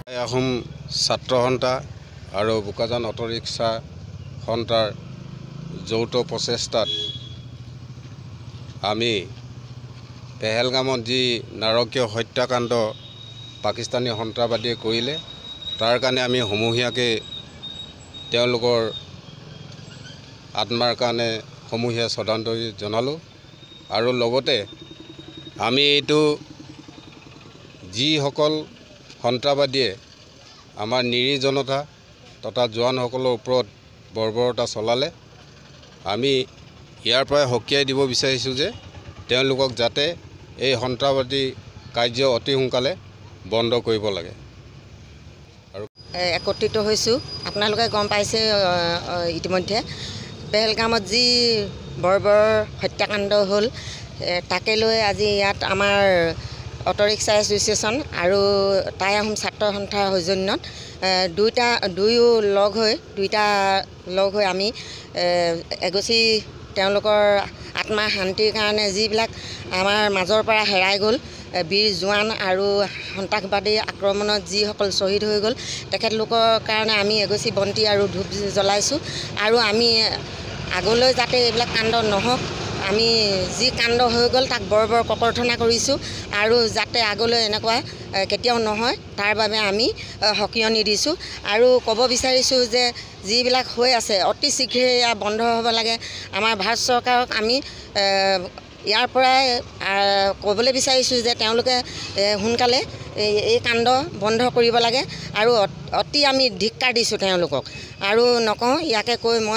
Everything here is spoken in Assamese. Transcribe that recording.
আহোম ছাত্ৰ সন্থা আৰু বোকাজান অটো ৰিক্সা সন্থাৰ যৌথ প্ৰচেষ্টাত আমি পেহেলগামত যি নাৰকীয় হত্যাকাণ্ড পাকিস্তানী সন্ত্ৰাসবাদীয়ে কৰিলে তাৰ কাৰণে আমি সমূহীয়াকৈ তেওঁলোকৰ আত্মাৰ কাৰণে সমূহীয়া শ্ৰদ্ধাঞ্জলি জনালোঁ আৰু লগতে আমি এইটো যিসকল সন্ত্ৰাসবাদীয়ে আমাৰ নিৰীহ জনতা তথা জোৱানসকলৰ ওপৰত বৰ্বৰতা চলালে আমি ইয়াৰ পৰাই সকীয়াই দিব বিচাৰিছোঁ যে তেওঁলোকক যাতে এই সন্ত্ৰাসবাদী কাৰ্য অতি সোনকালে বন্ধ কৰিব লাগে। আৰু একত্ৰিত হৈছোঁ। আপোনালোকে গম পাইছে ইতিমধ্যে পেহেলগামত যি বৰ্বৰ হত্যাকাণ্ড হ'ল তাকে লৈ আজি ইয়াত আমাৰ অটো ৰিক্সা এছ'চিয়েশ্যন আৰু টাই আহোম ছাত্ৰ সন্থাৰ সৌজন্যত দুয়ো লগ হৈ আমি এগছি তেওঁলোকৰ আত্মাৰ শান্তিৰ কাৰণে যিবিলাক আমাৰ মাজৰ পৰা হেৰাই গ'ল বীৰ জোৱান আৰু সন্ত্ৰাসবাদী আক্ৰমণত যিসকল শ্বহীদ হৈ গ'ল তেখেতলোকৰ কাৰণে আমি এগছি বন্তি আৰু ধূপ জ্বলাইছোঁ আৰু আমি আগলৈ যাতে এইবিলাক কাণ্ড নহওক আমি যি কাণ্ড হৈ গ'ল তাক বৰ ককৰ্থনা কৰিছোঁ আৰু যাতে আগলৈ এনেকুৱা কেতিয়াও নহয় তাৰ বাবে আমি সকীয়নি দিছোঁ আৰু ক'ব বিচাৰিছোঁ যে যিবিলাক হৈ আছে অতি শীঘ্ৰে এয়া বন্ধ হ'ব লাগে। আমাৰ ভাৰত চৰকাৰক আমি ইয়াৰ পৰাই ক'বলৈ বিচাৰিছোঁ যে তেওঁলোকে সোনকালে এই কাণ্ড বন্ধ কৰিব লাগে আৰু অতি আমি ধিক্কাৰ দিছোঁ তেওঁলোকক আৰু নকওঁ ইয়াকে কৈ মই